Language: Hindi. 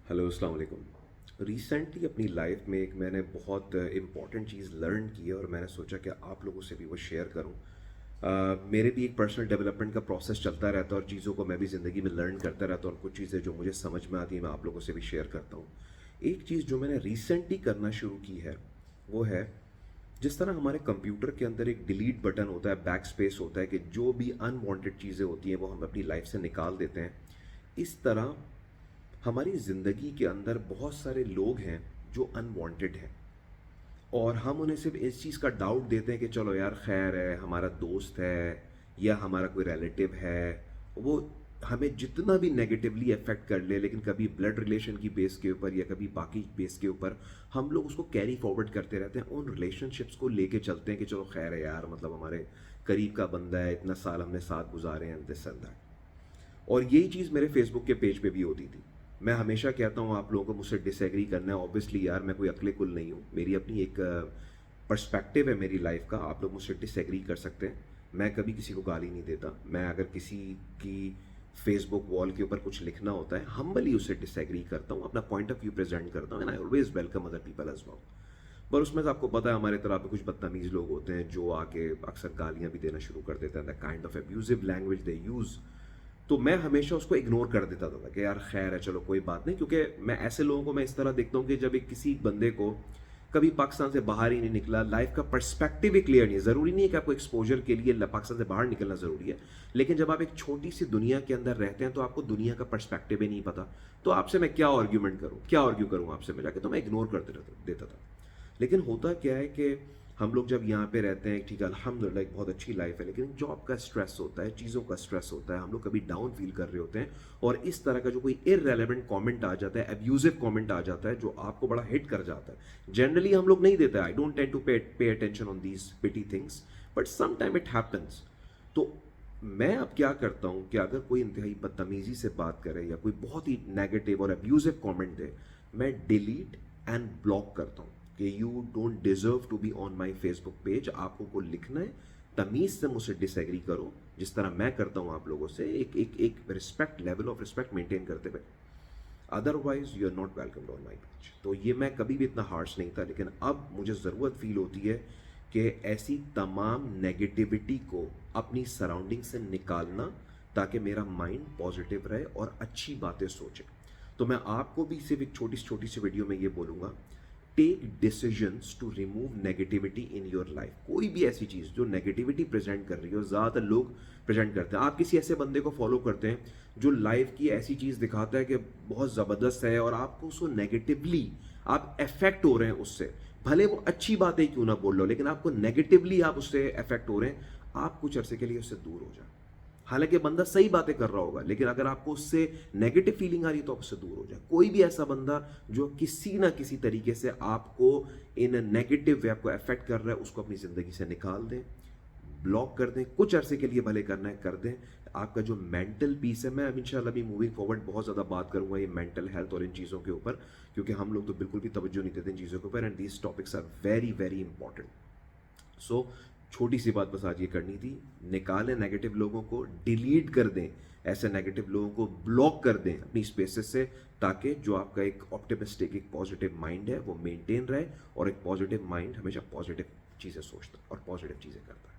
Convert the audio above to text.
हेलो अस्सलाम वालेकुम। रिसेंटली अपनी लाइफ में एक मैंने बहुत इम्पॉर्टेंट चीज़ लर्न की है और मैंने सोचा कि आप लोगों से भी वो शेयर करूं। मेरे भी एक पर्सनल डेवलपमेंट का प्रोसेस चलता रहता है और चीज़ों को मैं भी ज़िंदगी में लर्न करता रहता हूँ और कुछ चीज़ें जो मुझे समझ में आती हैं मैं आप लोगों से भी शेयर करता हूँ। एक चीज़ जो मैंने रिसेंटली करना शुरू की है वो है, जिस तरह हमारे कंप्यूटर के अंदर एक डिलीट बटन होता है, बैक स्पेस होता है कि जो भी अनवांटेड चीज़ें होती हैं वो हम अपनी लाइफ से निकाल देते हैं। इस तरह हमारी ज़िंदगी के अंदर बहुत सारे लोग हैं जो अनवांटेड हैं और हम उन्हें सिर्फ इस चीज़ का डाउट देते हैं कि चलो यार खैर है, हमारा दोस्त है या हमारा कोई रिलेटिव है, वो हमें जितना भी नेगेटिवली अफेक्ट कर ले, लेकिन कभी ब्लड रिलेशन की बेस के ऊपर या कभी बाकी बेस के ऊपर हम लोग उसको कैरी फॉरवर्ड करते रहते हैं, उन रिलेशनशिप्स को लेके चलते हैं कि चलो खैर है यार, मतलब हमारे करीब का बंदा है, इतना साल हमने साथ गुजारे हैं, दिस एंड दैट। और यही चीज़ मेरे फेसबुक के पेज पे भी होती थी। मैं हमेशा कहता हूँ आप लोगों को मुझसे डिसएग्री करना है, ऑब्वियसली यार मैं कोई अक्ले कुल नहीं हूँ, मेरी अपनी एक पर्सपेक्टिव है मेरी लाइफ का, आप लोग मुझसे डिसएग्री कर सकते हैं। मैं कभी किसी को गाली नहीं देता, मैं अगर किसी की फेसबुक वॉल के ऊपर कुछ लिखना होता है हम्बली उससे डिसएग्री करता हूँ, अपना पॉइंट ऑफ व्यू प्रेजेंट करता हूँ and I always welcome other people as well. पर उसमें से आपको पता है हमारे तरह पे कुछ बदतमीज़ लोग होते हैं जो आके अक्सर गालियाँ भी देना शुरू कर देते हैं, the kind of abusive language they use. तो मैं हमेशा उसको इग्नोर कर देता था कि यार खैर है, चलो कोई बात नहीं, क्योंकि मैं ऐसे लोगों को मैं इस तरह देखता हूँ कि जब एक किसी बंदे को कभी पाकिस्तान से बाहर ही नहीं निकला, लाइफ का पर्सपेक्टिव ही क्लियर नहीं है, ज़रूरी नहीं है कि आपको एक्सपोजर के लिए पाकिस्तान से बाहर निकलना ज़रूरी है, लेकिन जब आप एक छोटी सी दुनिया के अंदर रहते हैं तो आपको दुनिया का पर्सपेक्टिव ही नहीं पता, तो आपसे मैं क्या आर्ग्यूमेंट करूँ, क्या आर्ग्यू करूँ आपसे मैं जाके, तो मैं इग्नोर करते देता था। लेकिन होता क्या है कि हम लोग जब यहाँ पे रहते हैं, ठीक है अल्हम्दुलिल्लाह एक बहुत अच्छी लाइफ है, लेकिन जॉब का स्ट्रेस होता है, चीज़ों का स्ट्रेस होता है, हम लोग कभी डाउन फील कर रहे होते हैं और इस तरह का जो कोई इररेलेवेंट कमेंट आ जाता है, अब्यूजिव कमेंट आ जाता है जो आपको बड़ा हिट कर जाता है। जनरली हम लोग नहीं देते, I don't tend to pay attention on these petty things, but some time it happens. तो मैं अब क्या करता हूँ कि अगर कोई इंतहाई बदतमीज़ी से बात करे या कोई बहुत ही नेगेटिव और अब्यूजिव कमेंट दे, मैं डिलीट एंड ब्लॉक करता हूँ कि you don't deserve to be on my Facebook page. आपको को लिखना है, तमीज़ से मुझसे डिसएग्री करो जिस तरह मैं करता हूँ आप लोगों से, एक respect, level of respect maintain करते हुए, otherwise you are not welcome on my page. तो ये मैं कभी भी इतना हार्श नहीं था, लेकिन अब मुझे ज़रूरत फील होती है कि ऐसी तमाम नेगेटिविटी को अपनी सराउंडिंग से निकालना, ताकि मेरा माइंड पॉजिटिव रहे और अच्छी बातें सोचे। तो मैं आपको भी सिर्फ एक छोटी सी वीडियो में ये बोलूँगा, take decisions to remove negativity in your life. कोई भी ऐसी चीज़ जो नेगेटिविटी प्रेजेंट कर रही हो, ज़्यादातर लोग प्रेजेंट करते हैं, आप किसी ऐसे बंदे को फॉलो करते हैं जो लाइफ की ऐसी चीज़ दिखाता है कि बहुत ज़बरदस्त है और आपको उसको नेगेटिवली आप अफेक्ट हो रहे हैं उससे, भले वो अच्छी बात है क्यों ना बोल लो, लेकिन आपको नेगेटिवली आप उससे अफेक्ट हो रहे हैं, आप कुछ अरसे के लिए उससे दूर हो जाए। हालांकि बंदा सही बातें कर रहा होगा, लेकिन अगर आपको उससे नेगेटिव फीलिंग आ रही है तो आप उससे दूर हो जाए। कोई भी ऐसा बंदा जो किसी ना किसी तरीके से आपको इन नेगेटिव वे आपको अफेक्ट कर रहा है, उसको अपनी ज़िंदगी से निकाल दें, ब्लॉक कर दें, कुछ अरसे के लिए भले करना है कर दें। आपका जो मेंटल पीस है, मैं अब इंशाल्लाह भी मूविंग फॉरवर्ड बहुत ज़्यादा बात करूंगा ये मेंटल हेल्थ और इन चीज़ों के ऊपर, क्योंकि हम लोग तो बिल्कुल भी तवज्जो नहीं देते इन चीज़ों के ऊपर, and these topics are very very important. So छोटी सी बात बस आज ये करनी थी, निकालें नेगेटिव लोगों को, डिलीट कर दें ऐसे नेगेटिव लोगों को, ब्लॉक कर दें अपनी स्पेसेस से, ताकि जो आपका एक ऑप्टिमिस्टिक, एक पॉजिटिव माइंड है वो मेंटेन रहे, और एक पॉजिटिव माइंड हमेशा पॉजिटिव चीज़ें सोचता है और पॉजिटिव चीज़ें करता है।